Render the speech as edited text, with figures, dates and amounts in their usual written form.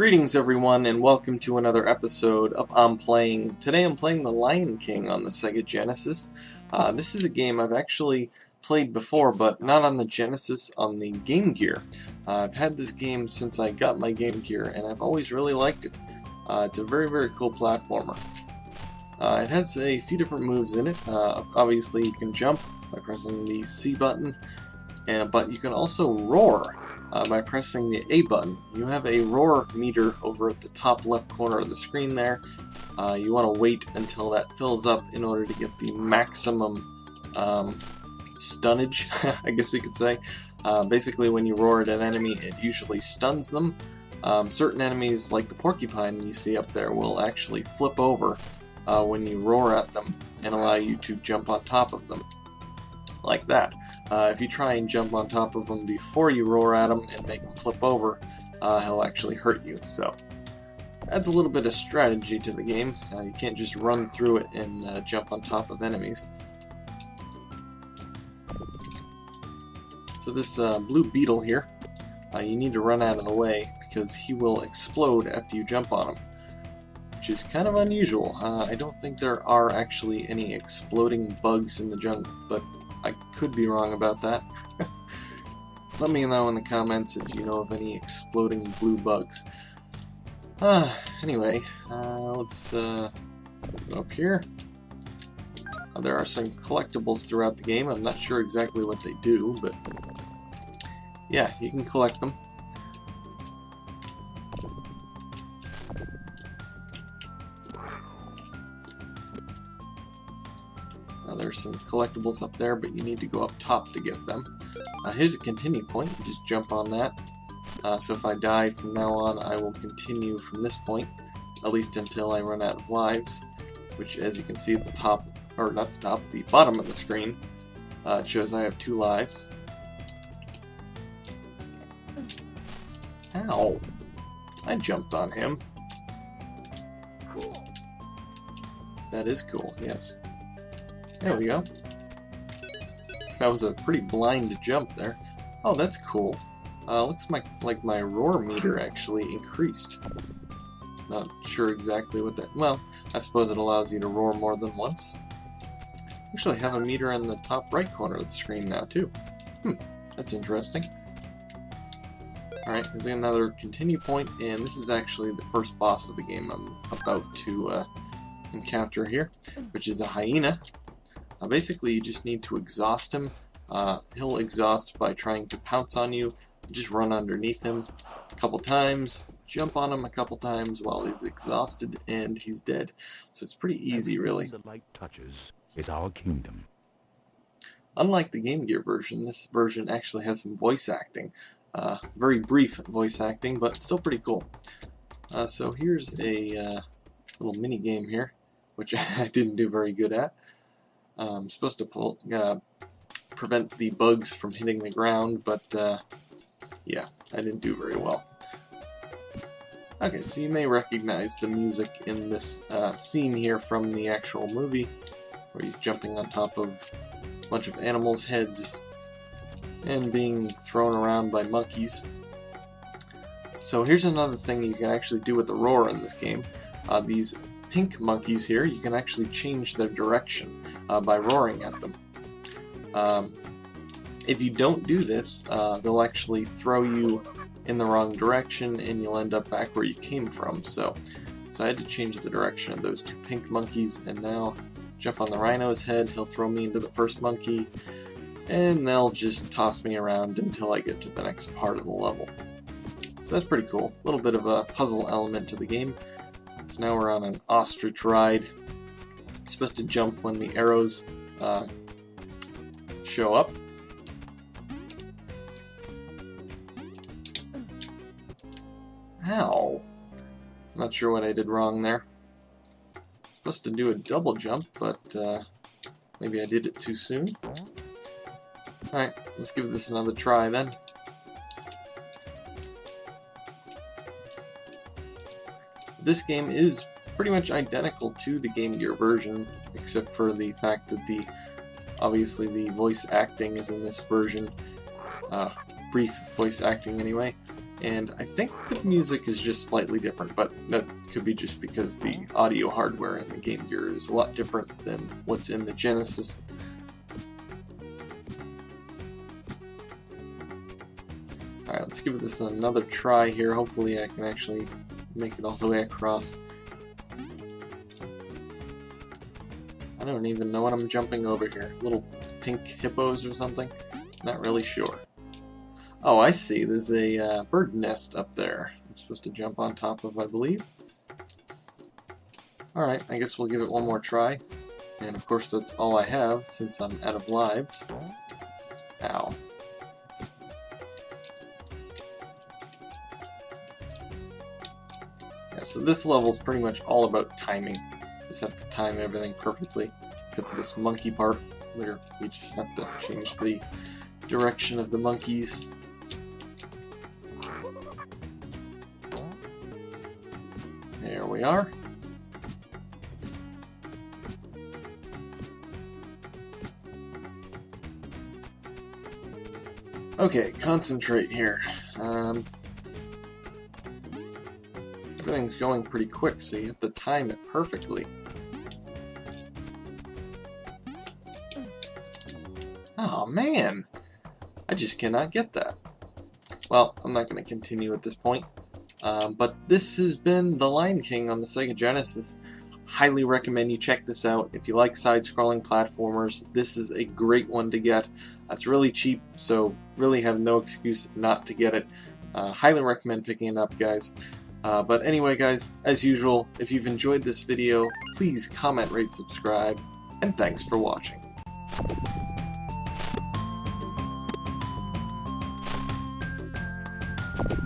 Greetings everyone and welcome to another episode of I'm Playing. Today I'm playing The Lion King on the Sega Genesis. This is a game I've actually played before, but not on the Genesis, on the Game Gear. I've had this game since I got my Game Gear and I've always really liked it. It's a very, very cool platformer. It has a few different moves in it. Obviously you can jump by pressing the C button, but you can also roar. By pressing the A button. You have a roar meter over at the top left corner of the screen there. You want to wait until that fills up in order to get the maximum stunnage, I guess you could say. Basically when you roar at an enemy, it usually stuns them. Certain enemies, like the porcupine you see up there, will actually flip over when you roar at them and allow you to jump on top of them. Like that. If you try and jump on top of him before you roar at him and make him flip over, he'll actually hurt you. So adds a little bit of strategy to the game. You can't just run through it and jump on top of enemies. So this blue beetle here, you need to run out of the way because he will explode after you jump on him, which is kind of unusual. I don't think there are actually any exploding bugs in the jungle, but I could be wrong about that. Let me know in the comments if you know of any exploding blue bugs. Anyway, let's go up here. There are some collectibles throughout the game. I'm not sure exactly what they do, but yeah, you can collect them. There's some collectibles up there, but you need to go up top to get them. Here's a continue point. You just jump on that. So if I die from now on, I will continue from this point, at least until I run out of lives, which, as you can see at the top, or not the top, the bottom of the screen, it shows I have 2 lives. Ow! I jumped on him. That is cool, yes. There we go. That was a pretty blind jump there. Oh, that's cool. Looks like my roar meter actually increased. Not sure exactly what that... Well, I suppose it allows you to roar more than once. Actually have a meter in the top right corner of the screen now, too. That's interesting. Alright, here's another continue point, and this is actually the first boss of the game I'm about to encounter here, which is a hyena. Basically, you just need to exhaust him. He'll exhaust by trying to pounce on you. Just run underneath him a couple times, jump on him a couple times while he's exhausted, and he's dead. So it's pretty easy, really. The light touches is our kingdom. Unlike the Game Gear version, this version actually has some voice acting. Very brief voice acting, but still pretty cool. So here's a little mini game here, which I didn't do very good at. I'm supposed to prevent the bugs from hitting the ground, but yeah, I didn't do very well. Okay, so you may recognize the music in this scene here from the actual movie, where he's jumping on top of a bunch of animals' heads and being thrown around by monkeys. So here's another thing you can actually do with the roar in this game. These pink monkeys here, you can actually change their direction by roaring at them. If you don't do this, they'll actually throw you in the wrong direction and you'll end up back where you came from. So I had to change the direction of those 2 pink monkeys, and now jump on the rhino's head, he'll throw me into the first monkey, and they'll just toss me around until I get to the next part of the level. So that's pretty cool. A little bit of a puzzle element to the game. So now we're on an ostrich ride. You're supposed to jump when the arrows show up. Ow! I'm not sure what I did wrong there. Supposed to do a double jump, but maybe I did it too soon. Alright, let's give this another try then. This game is pretty much identical to the Game Gear version, except for the fact that obviously the voice acting is in this version, brief voice acting anyway, And I think the music is just slightly different, but that could be just because the audio hardware in the Game Gear is a lot different than what's in the Genesis. Alright, let's give this another try here. Hopefully I can actually make it all the way across. I don't even know what I'm jumping over here. Little pink hippos or something? Not really sure. Oh, I see. There's a bird nest up there I'm supposed to jump on top of, I believe. Alright, I guess we'll give it one more try. And of course that's all I have since I'm out of lives. Ow. Yeah, so this level's pretty much all about timing. Just have to time everything perfectly, except for this monkey part, where we just have to change the direction of the monkeys. There we are. Okay, concentrate here. Everything's going pretty quick, so you have to time it perfectly. Oh man! I just cannot get that. Well, I'm not going to continue at this point. But this has been The Lion King on the Sega Genesis. Highly recommend you check this out. If you like side-scrolling platformers, this is a great one to get. It's really cheap, so really have no excuse not to get it. Highly recommend picking it up, guys. But anyway, guys, as usual, if you've enjoyed this video, please comment, rate, subscribe, and thanks for watching. You